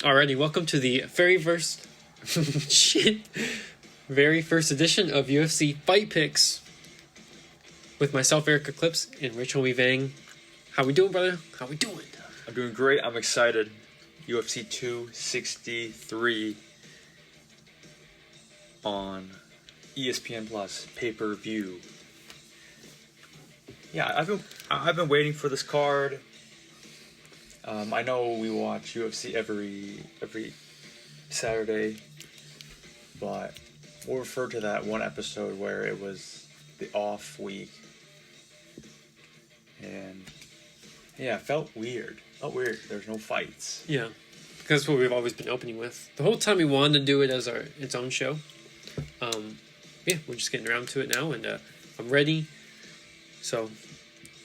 Alrighty, welcome to the very first edition of UFC Fight Picks with myself, Eric Eclipse, and Rachel Weavang. How we doing, brother? How we doing? I'm doing great. I'm excited. UFC 263 on ESPN Plus pay-per-view. Yeah, I've been waiting for this card. I know we watch UFC every Saturday, but we'll refer to that one episode where it was the off week, and yeah, it felt weird. There's no fights. Yeah, because that's what we've always been opening with. The whole time we wanted to do it as its own show. Yeah, we're just getting around to it now, and I'm ready. So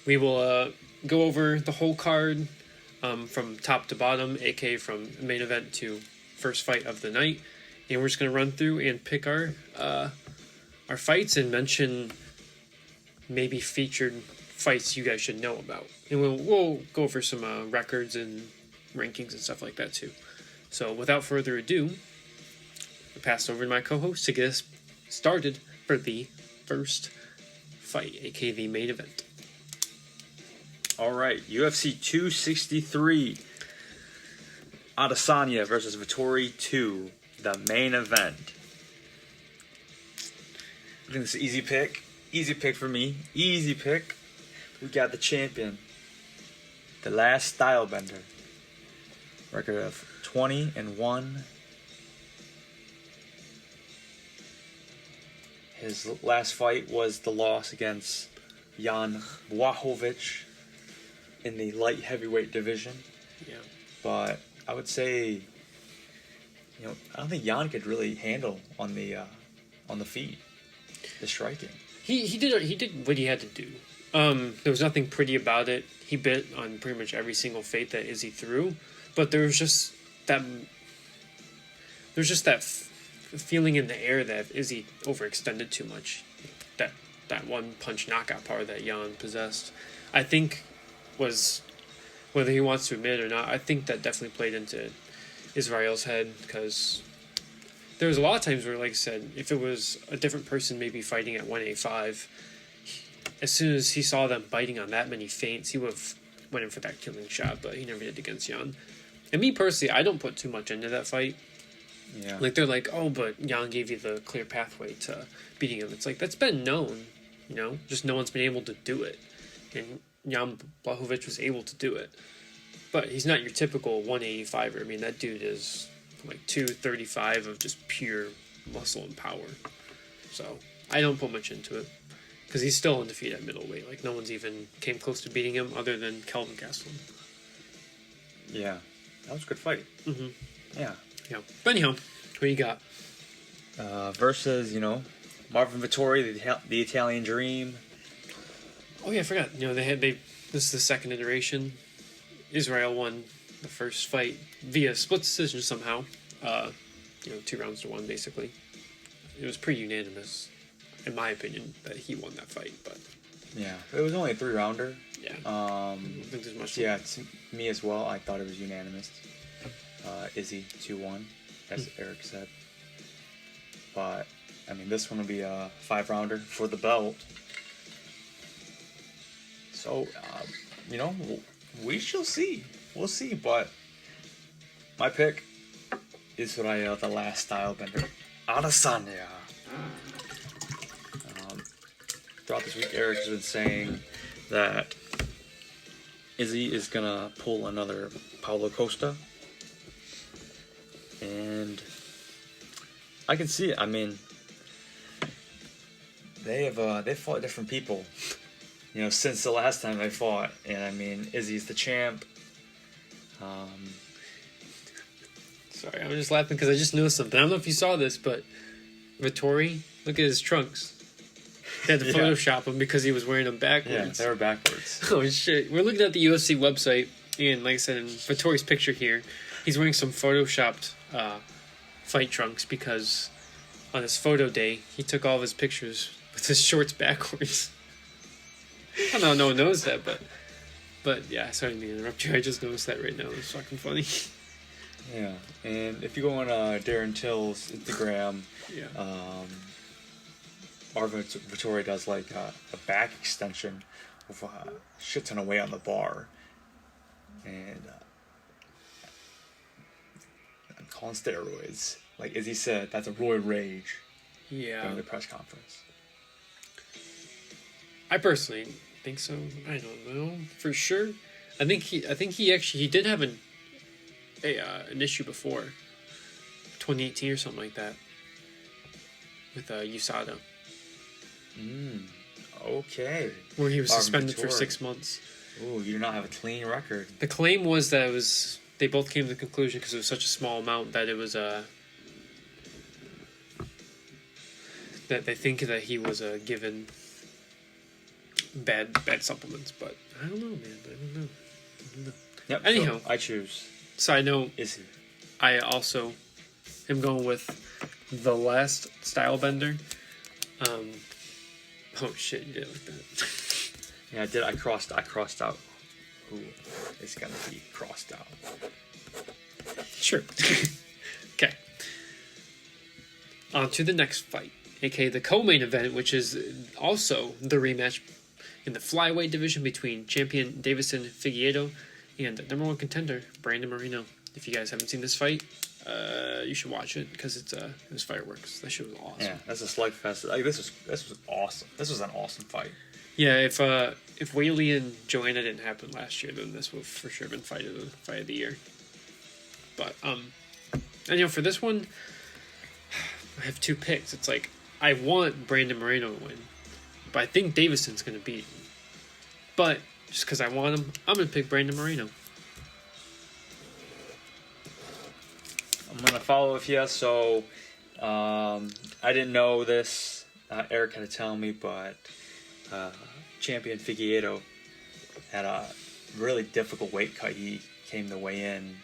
we will go over the whole card. From top to bottom, aka from main event to first fight of the night, and we're just gonna run through and pick our fights and mention maybe featured fights you guys should know about, and we'll go over some records and rankings and stuff like that too. So without further ado, I pass over to my co-host to get us started for the first fight, aka the main event. All right, UFC 263, Adesanya versus Vetorri 2, the main event. I think it's an easy pick. Easy pick for me. Easy pick. We got the champion, the last style bender. Record of 20-1. His last fight was the loss against Jan Blachowicz in the light heavyweight division. Yeah. But I would say, I don't think Jan could really handle on the feet, the striking. He did what he had to do. There was nothing pretty about it. He bit on pretty much every single feint that Izzy threw, but there was just that feeling in the air that Izzy overextended too much. That one punch knockout power that Jan possessed, I think, was, whether he wants to admit it or not, I think that definitely played into Israel's head, because there was a lot of times where, like I said, if it was a different person maybe fighting at 185, as soon as he saw them biting on that many feints, he would have went in for that killing shot, but he never did against Jan. And me personally, I don't put too much into that fight. Yeah. Like, they're like, oh, but Jan gave you the clear pathway to beating him. It's like, that's been known, just no one's been able to do it. And Jan Blachowicz was able to do it. But he's not your typical 185er. I mean, that dude is like 235 of just pure muscle and power. So I don't put much into it, because he's still undefeated at middleweight. Like, no one's even came close to beating him other than Kelvin Gastelum. Yeah, that was a good fight. Mm-hmm. Yeah. But anyhow, what do you got? Versus, Marvin Vetorri, the Italian Dream. Oh yeah, I forgot. This is the second iteration. Israel won the first fight via split decision somehow. 2 rounds to 1 basically. It was pretty unanimous, in my opinion, that he won that fight. But yeah, it was only a 3-rounder. Yeah. I don't think there's much. Yeah, to me as well. I thought it was unanimous. Izzy 2-1, as Eric said. But I mean, this one will be a 5-rounder for the belt. So, we shall see. We'll see, but my pick is the last style bender, Adesanya. Throughout this week, Eric has been saying that Izzy is going to pull another Paulo Costa. And I can see it. I mean, they fought different people, since the last time they fought. And I mean, Izzy's the champ. Sorry, I'm just laughing because I just noticed something. I don't know if you saw this, but Vetorri, look at his trunks. They had to Photoshop him because he was wearing them backwards. Yeah, they were backwards. Oh shit! We're looking at the UFC website, and like I said, in Vetorri's picture here, he's wearing some photoshopped fight trunks because on his photo day, he took all of his pictures with his shorts backwards. I don't know, no one knows that, but yeah, sorry to interrupt you. I just noticed that right now. It's fucking funny. Yeah, and if you go on Darren Till's Instagram, Yeah. Vetorri does like a back extension with a shit ton of weight on the bar, and calling steroids. Like Izzy said, that's a roid rage Yeah. during the press conference. I personally think so. I don't know for sure. I think he did have an issue before, 2018 or something like that, with USADA. Okay. Where he was suspended for Vetorri. 6 months. Ooh, you do not have a clean record. The claim was that they both came to the conclusion because it was such a small amount that it was that they think that he was given bad supplements, but I don't know, man. I don't know. Yep. Anyhow, so I choose side note, Izzy. I also am going with the last style bender. Oh shit, you did it like that. Yeah, I did. I crossed out who is gonna be crossed out. Sure. Okay. On to the next fight, aka the co-main event, which is also the rematch in the flyweight division between champion Davison Figueiredo and number one contender Brandon Moreno. If you guys haven't seen this fight, you should watch it because it was fireworks. That shit was awesome. Yeah, that's a slugfest. Like this was awesome. This was an awesome fight. Yeah, if Whaley and Joanna didn't happen last year, then this would for sure been fight of the year. But and for this one, I have two picks. It's like I want Brandon Moreno to win, but I think Davison's gonna beat him. But just because I want him, I'm gonna pick Brandon Moreno. I'm gonna follow with you. So I didn't know this. Eric had to tell me, but champion Figueiredo had a really difficult weight cut. He came to weigh in,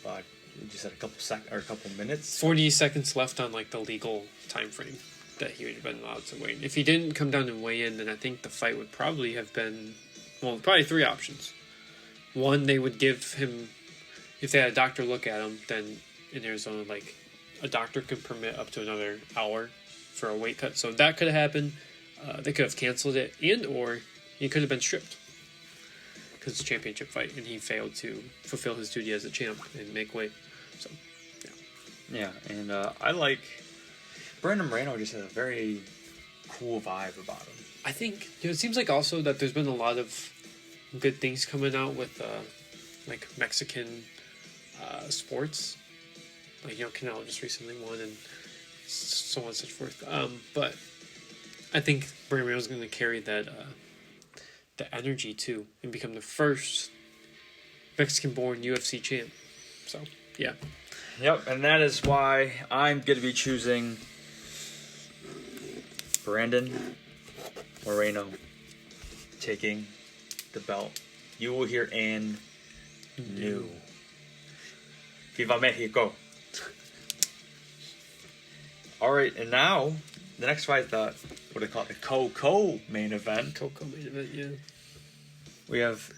but just had a couple minutes. 40 seconds left on like the legal time frame that he would have been allowed to weigh in. If he didn't come down and weigh in, then I think the fight would probably have been probably three options. One, they would give him, if they had a doctor look at him, then in Arizona, like a doctor could permit up to another hour for a weight cut. So that could have happened. They could have canceled it, or he could have been stripped because it's a championship fight, and he failed to fulfill his duty as a champ and make weight. So, yeah, and I like Brandon Moreno. Just has a very cool vibe about him. I think it seems like also that there's been a lot of good things coming out with like Mexican sports. Like Canelo just recently won, and so on and so forth. But I think Brandon Moreno is going to carry that the energy too, and become the first Mexican-born UFC champ. So yeah. Yep, and that is why I'm going to be choosing Brandon Moreno taking the belt. You will hear and new. Viva Mexico. All right, and now the next fight, what do they call it? The co-main event. Co-main event, yeah. We have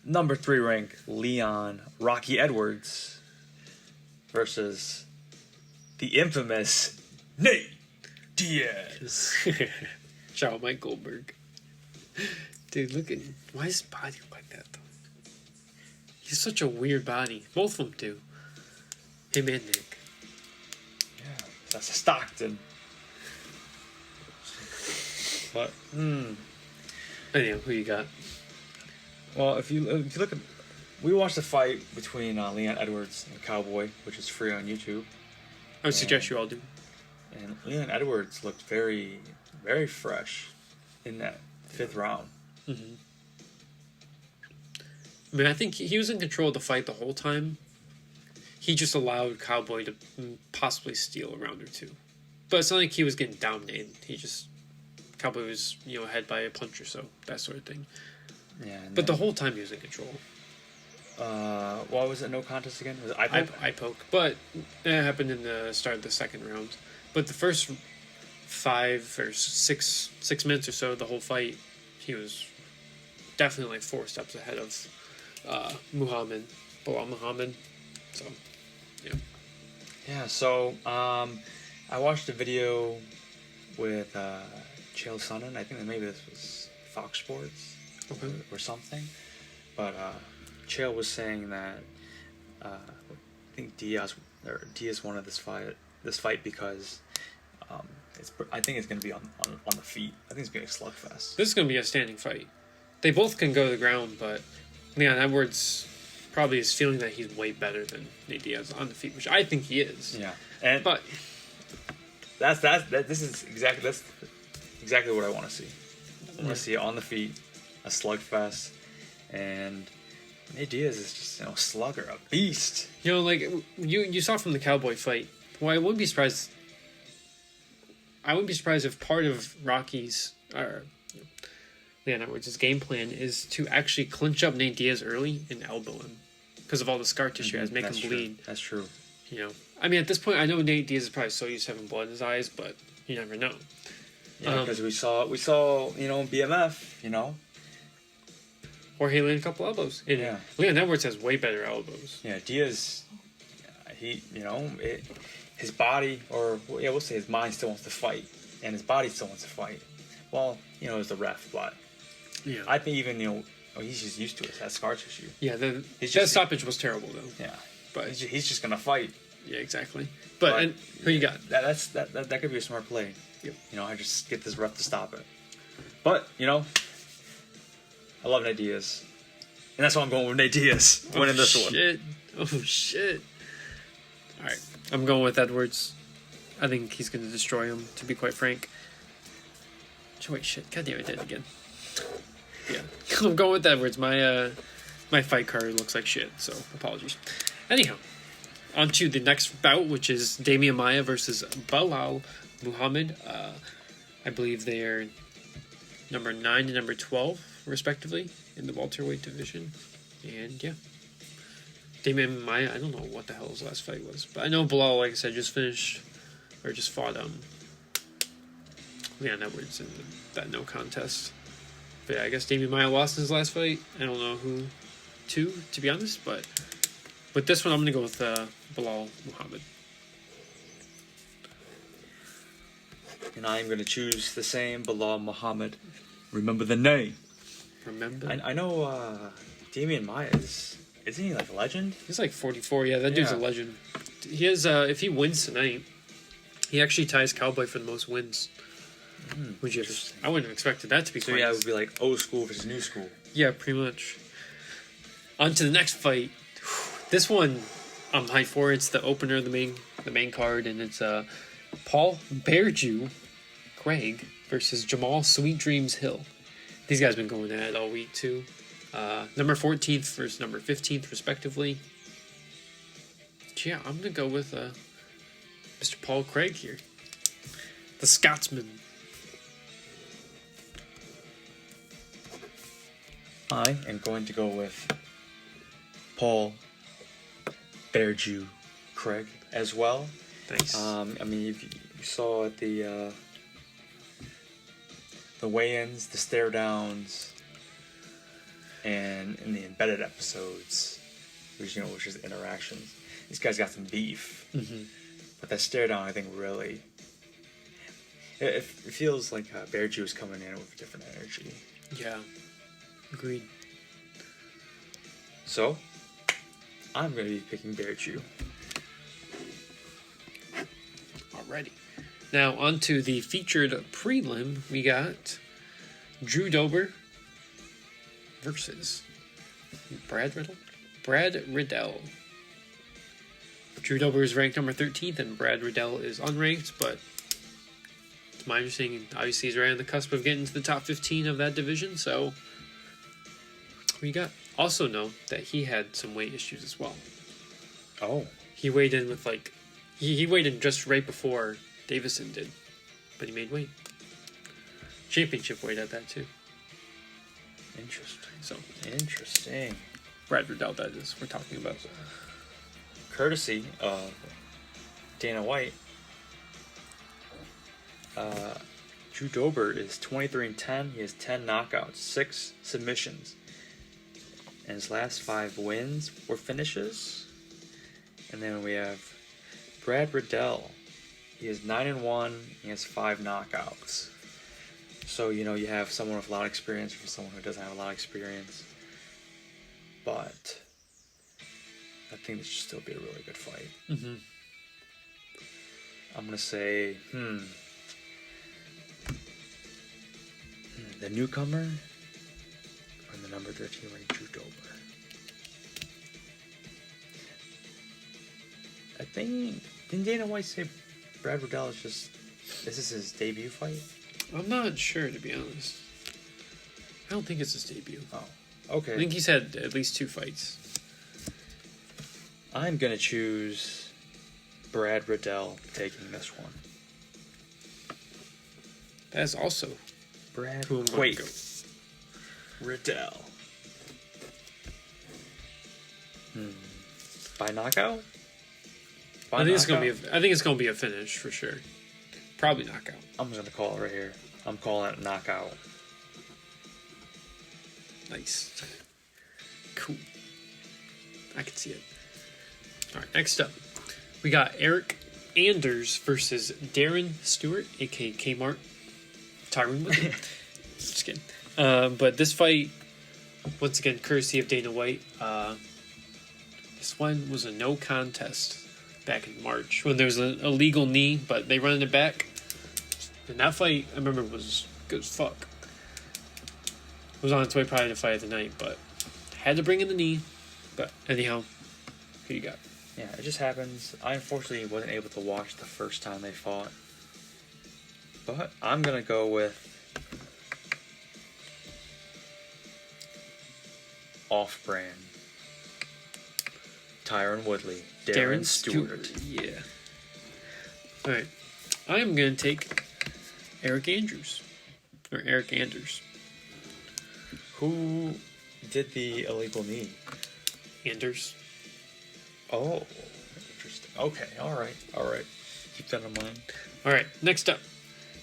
number 3 ranked Leon Rocky Edwards versus the infamous Nate Diaz. Shout out Mike Goldberg. Dude, why does his body look like that, though? He's such a weird body. Both of them do. Him and Nick. Yeah, that's a Stockton. But, Anyhow, who you got? Well, if you look at... We watched the fight between Leon Edwards and Cowboy, which is free on YouTube. I would suggest you all do. And Leon Edwards looked very, very fresh in that 5th round. Mm-hmm. I mean, I think he was in control of the fight the whole time. He just allowed Cowboy to possibly steal a round or two. But it's not like he was getting dominated. Cowboy was, ahead by a punch or so, that sort of thing. Yeah. But the whole time he was in control. What was it? No contest again? Was it eye poke? Eye poke. But that happened in the start of the second round. But the first 5 or 6 minutes or so of the whole fight, he was definitely like 4 steps ahead of Bilal Muhammad. So, Yeah. So I watched a video with Chael Sonnen. I think that maybe this was Fox Sports or something. But Chael was saying that I think Diaz wanted this fight because I think it's going to be on the feet. I think it's going to be a slugfest. This is going to be a standing fight. They both can go to the ground, but Leon Edwards probably is feeling that he's way better than Nate Diaz on the feet, which I think he is. Yeah, but this is exactly what I want to see. I want to see it on the feet, a slugfest, and Nate Diaz is just a slugger, a beast. Like you saw from the Cowboy fight. Well, I wouldn't be surprised. If part of Rocky's or Leon Edwards' game plan is to actually clinch up Nate Diaz early and elbow him because of all the scar tissue he has, make him bleed. That's true. I mean, at this point, I know Nate Diaz is probably so used to having blood in his eyes, but you never know. Yeah, because we saw BMF, Or he landed a couple elbows. And Leon Edwards has way better elbows. Yeah, Diaz, his body, or we'll say his mind still wants to fight, and his body still wants to fight. Well, as the ref, but I think even he's just used to it. That scar tissue. Yeah, that stoppage was terrible though. Yeah, but he's just gonna fight. Yeah, exactly. But and who you got? That could be a smart play. Yep. I just get this ref to stop it. But I love Nate Diaz, and that's why I'm going with Nate Diaz winning this one. Oh shit! All right, I'm going with Edwards. I think he's going to destroy him. To be quite frank. Wait, shit! God damn, I did it again. Yeah, I'm going with Edwards. My fight card looks like shit, so apologies. Anyhow, on to the next bout, which is Damian Maia versus Belal Muhammad. I believe they are number 9 and number 12, respectively, in the welterweight division. And yeah, Damian Maia, I don't know what the hell his last fight was, but I know Belal, like I said, just fought Leon Edwards in that no contest. But yeah, I guess Damian Maia lost in his last fight. I don't know who to be honest, but with this one, I'm going to go with Belal Muhammad. And I'm going to choose the same, Belal Muhammad. Remember the name. Remember? I know Damian Maia isn't he like a legend? He's like 44. Yeah, that dude's a legend. He has, if he wins tonight, he actually ties Cowboy for the most wins. I wouldn't have expected that to be so. Yeah, it would be like old school versus new school. Yeah, pretty much. On to the next fight. This one I'm hyped for. It's the opener of the main card, and it's Paul Bearjew Craig versus Jamal Sweet Dreams Hill. These guys been going at it all week too. Number 14th versus number 15th, respectively. Yeah, I'm gonna go with Mr. Paul Craig here, the Scotsman. I am going to go with Paul Bearjew Craig as well. Nice. I mean, you saw at the weigh-ins, the stare downs, and in the embedded episodes, which is interactions. These guys got some beef, but that stare down, I think, really it feels like Bearjew is coming in with a different energy. Yeah, agreed. So, I'm going to be picking Bearjew. Alrighty. Now, on to the featured prelim. We got Drew Dober versus Brad Riddell. Drew Dober is ranked number 13th, and Brad Riddell is unranked, but it's my understanding, obviously, he's right on the cusp of getting to the top 15 of that division, so what you got? Also know that he had some weight issues as well. Oh. He weighed in with he weighed in just right before Davison did, but he made weight. Championship weight at that too. Interesting. Brad Riddell, that is, we're talking about. Courtesy of Dana White, Drew Dober is 23-10. He has 10 knockouts, 6 submissions, and his last 5 wins were finishes. And then we have Brad Riddell. He is 9-1. He has 5 knockouts. So, you know, you have someone with a lot of experience for someone who doesn't have a lot of experience. But I think this should still be a really good fight. Mm-hmm. I'm going to say, the newcomer or the number 13 ranked Judober. I think, didn't Dana White say Brad Riddell this is his debut fight? I'm not sure, to be honest. I don't think it's his debut. Oh, okay. I think he's had at least 2 fights. I'm going to choose Brad Riddell taking this one. That's also Brad. who I'm going Wait. to go. Riddell. By knockout? I think it's gonna be a finish for sure. Probably knockout. I'm just gonna call it right here. I'm calling it knockout. Nice. Cool. I can see it. All right, next up, we got Eric Anders versus Darren Stewart, aka Kmart. Tyron with him. Just kidding. But this fight, once again, courtesy of Dana White. This one was a no contest back in March when there was a illegal knee, but they run it back. And that fight, I remember, was good as fuck. It was on its way probably to fight of the night, but had to bring in the knee. But anyhow, who you got? Yeah, it just happens. I unfortunately wasn't able to watch the first time they fought. But I'm going to go with off-brand Tyron Woodley. Darren Stewart. Yeah. Alright. I'm going to take Eric Andrews. Or Eric Anders. Who did the illegal knee? Anders. Oh, interesting. Okay, alright. Keep that in mind. Alright, next up.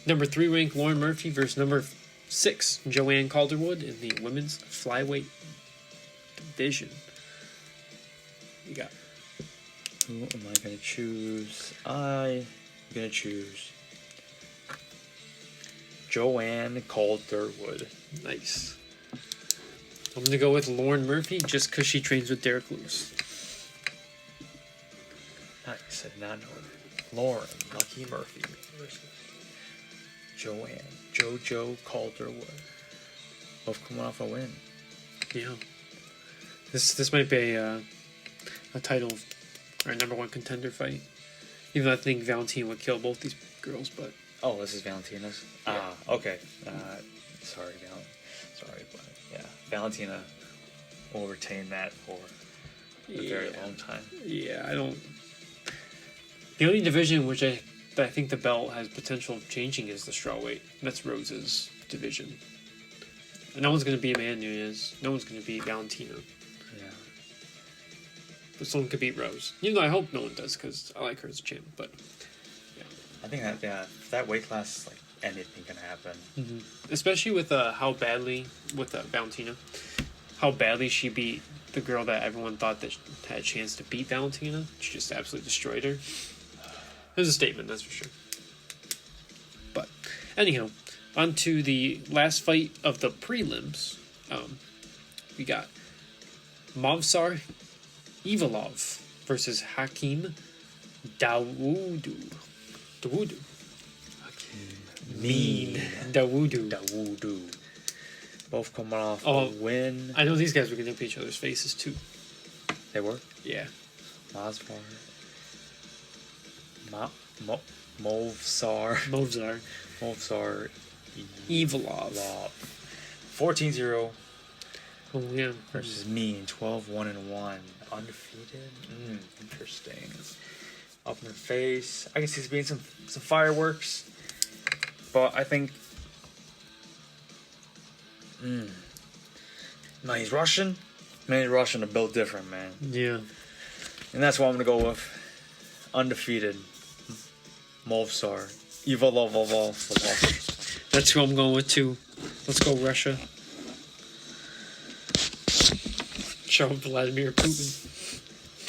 Number 3 ranked Lauren Murphy versus number 6 Joanne Calderwood in the women's flyweight division. You got. Who am I going to choose? I'm going to choose Joanne Calderwood. Nice. I'm going to go with Lauren Murphy just because she trains with Derek Lewis. Nice. I did not know that. Lauren Lucky Murphy versus Joanne JoJo Calderwood. Both coming off a win. Yeah. This might be a title or number 1 contender fight. Even though I think Valentina would kill both these girls, but oh, this is Valentina's. Yeah. Okay. Sorry, but yeah, Valentina will retain that for a very long time. Yeah, I don't. The only division which I think the belt has potential of changing is the strawweight. That's Rose's division. And no one's going to be Amanda Nunes. No one's going to beat Valentina. Yeah. But someone could beat Rose. Even though I hope no one does, because I like her as a champ. But yeah. I think that weight class, like anything can happen. Mm-hmm. Especially with how badly with Valentina, how badly she beat the girl that everyone thought that had a chance to beat Valentina. She just absolutely destroyed her. It was a statement, that's for sure. But anyhow, on to the last fight of the prelims. We got Movsar Ivalov versus Hakeem Dawodu. Mean Dawodu. Both coming off a win. I know these guys were going to up each other's faces too. They were? Yeah. Movsar. Movsar Ivalov. 14-0 Oh, yeah. versus Mean 12-1-1. Undefeated? Interesting. Up in the face. I can see this being some fireworks. But I think... No, he's Russian. Man, he's Russian to build different, man. Yeah. And that's what I'm going to go with. Undefeated. Movsar. Ivalov. That's who I'm going with too. Let's go, Russia. Show Vladimir Putin.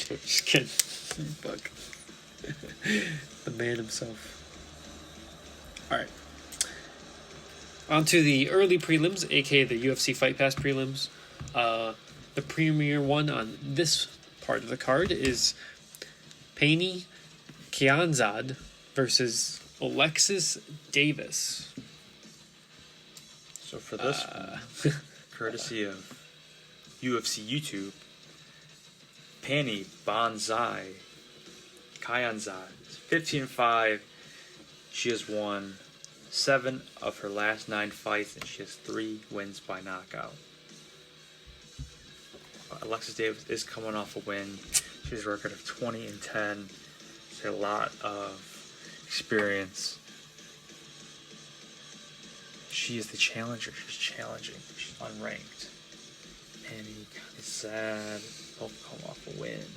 Just kidding. Fuck. The man himself. Alright. On to the early prelims, aka the UFC Fight Pass prelims. The premier one on this part of the card is Paney Kianzad versus Alexis Davis. So for this one, courtesy of UFC YouTube, Paney Banzai Kianzad, 15-5. She has won 7 of her last 9 fights, and she has 3 wins by knockout. Alexis Davis is coming off a win. She has a record of 20-10. She has a lot of experience. She is the challenger. She's challenging. She's unranked. Penny, kind of sad. Both come off a win.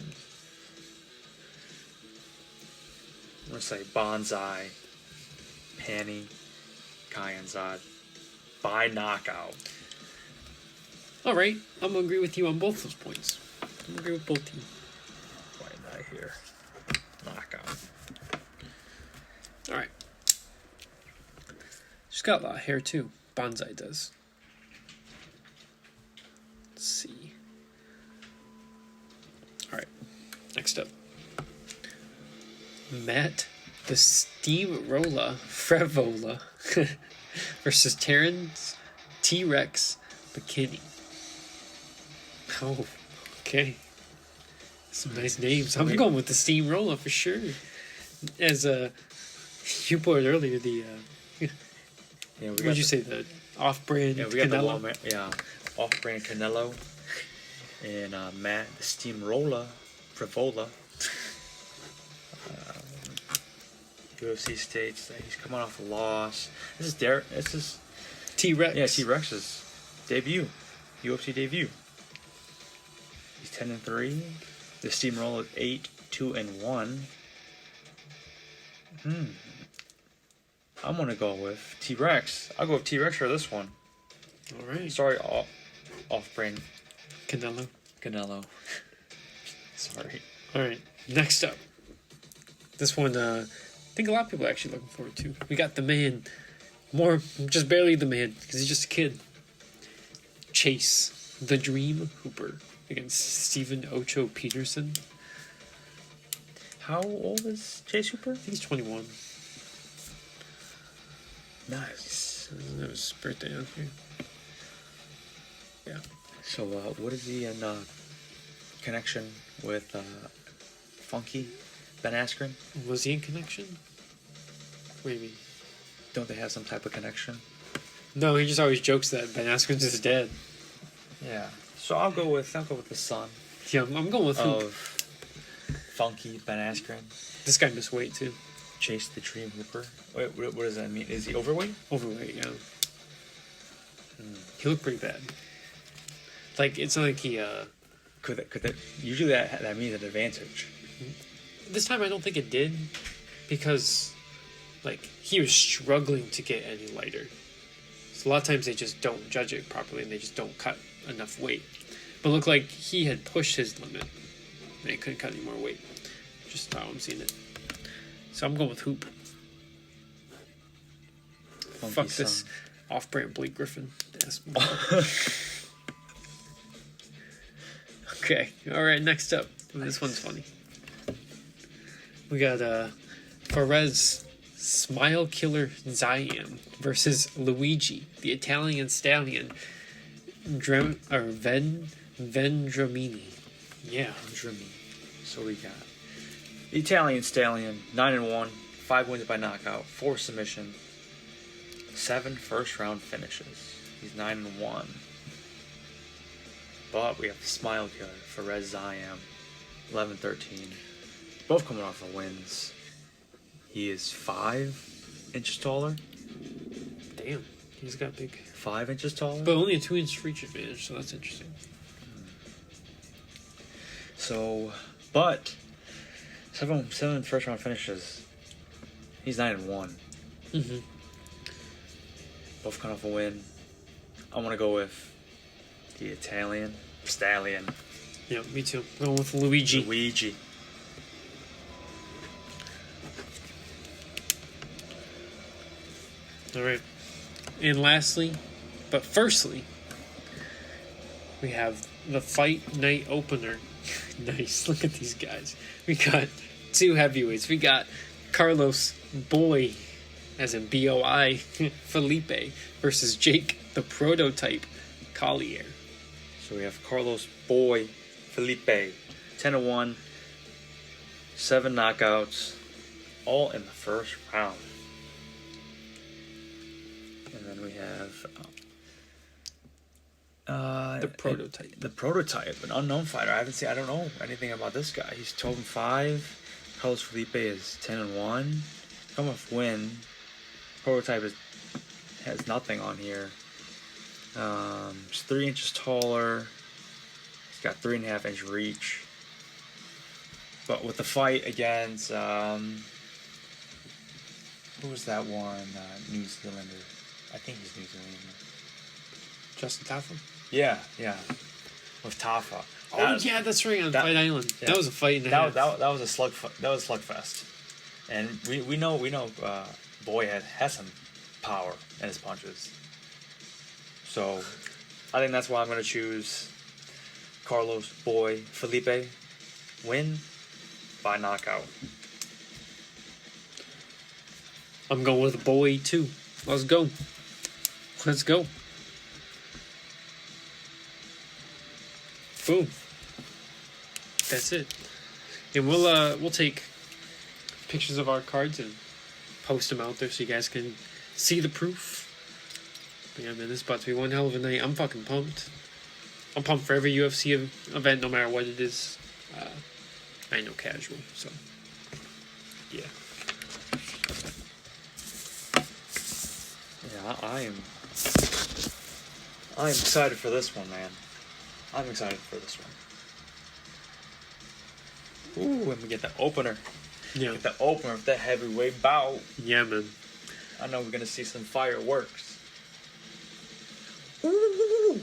I'm going to say Banzai, Paney, Kianzad by knockout. Alright, I'm going to agree with you on both those points. I'm going to agree with both teams. Why not here? Knockout. Alright. She's got a lot of hair too. Banzai does. Let's see. Alright, next up. Matt the Steamroller Frevola versus Terrence T-Rex Bikini. Oh, okay. Some nice names. I'm going with the Steamroller for sure. As you put it earlier, the Yeah, what did you say? The off-brand Yeah, we got Canelo? the off-brand Canelo. And Matt the Steamroller Frevola. UFC states that he's coming off a loss. This is T-Rex. Yeah, T-Rex's debut. UFC debut. He's 10-3. The Steamroller 8-2-1. I'm gonna go with T-Rex. I'll go with T-Rex for this one. Alright. Sorry, off-brand Canelo. Sorry. Alright, next up. This one, I think a lot of people are actually looking forward to. We got the man. Just barely the man, because he's just a kid. Chase, the Dream Hooper, against Stephen Ocho Peterson. How old is Chase Hooper? I think he's 21. Nice. That was his birthday on here. Yeah. So, what is he in connection with Funky Ben Askren? Was he in connection? What do you mean? Don't they have some type of connection? No, he just always jokes that Ben Askren's his dad. Yeah. So I'll go with the son Yeah, I'm going with Hoop. of Funky Ben Askren. This guy missed weight too. Chase the Dream Hooper. Wait, what does that mean? Is he overweight? Overweight, yeah. He looked pretty bad. Like, it's not like he, Could that usually that means an advantage? This time I don't think it did, because, like, he was struggling to get any lighter. So a lot of times they just don't judge it properly and they just don't cut enough weight. But it looked like he had pushed his limit and he couldn't cut any more weight. Just how I'm seeing it. So I'm going with Hoop. Funky Fuck son. this off-brand Blake Griffin. Okay, alright, next up. This one's funny. We got Perez Smile Killer Ziam versus Luigi, the Italian stallion. Vendramini. Yeah. Vendramini. So we got the Italian stallion, 9-1, 5 wins by knockout, 4 submission, 7 first-round finishes. He's 9-1. But we have the Smile Killer for Perez Ziam, 11-13. Both coming off of wins. He is 5 inches taller. Damn, he's got big. 5 inches taller. But only a 2-inch reach advantage, so that's interesting. So, but 7 first round finishes. He's 9-1. Mm-hmm. Both coming off a win. I want to go with the Italian stallion. Yeah, me too. Going with Luigi. Luigi. All right. And lastly, but firstly, we have the fight night opener. Nice. Look at these guys. We got 2 heavyweights. We got Carlos Boy, as in Boi, Felipe versus Jake the Prototype Collier. So we have Carlos Boy Felipe, 10-1, 7 knockouts, all in the first round. And then we have The Prototype. The Prototype, an unknown fighter. I don't know anything about this guy. He's 12-5. Carlos Felipe is 10-1. Come off win. Prototype has nothing on here. He's 3 inches taller. He's got 3.5-inch reach. But with the fight against who was that one? New Zealander. I think he's New Zealander. Justin Tafa? Yeah. With Tafa. Yeah, that's right, on Fight Island. Yeah. That was a fight in a half. That was a slugfest. And we know Boy has some power in his punches. So I think that's why I'm gonna choose Carlos Boy Felipe. Win by knockout. I'm going with Boy too. Let's go. Boom. That's it. And we'll take pictures of our cards and post them out there so you guys can see the proof. But yeah, man, this is about to be one hell of a night. I'm fucking pumped. I'm pumped for every UFC event, no matter what it is. I ain't no casual, so yeah. Yeah, I'm excited for this one, man. I'm excited for this one. Ooh, and we get the opener. Yeah. Get the opener of the heavyweight bout. Yeah, man. I know we're gonna see some fireworks. Ooh.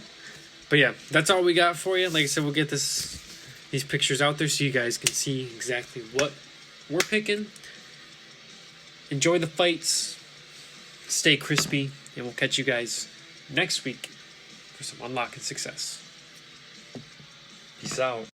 But yeah, that's all we got for you. Like I said, we'll get these pictures out there so you guys can see exactly what we're picking. Enjoy the fights. Stay crispy. And we'll catch you guys next week for some unlocking success. Peace out.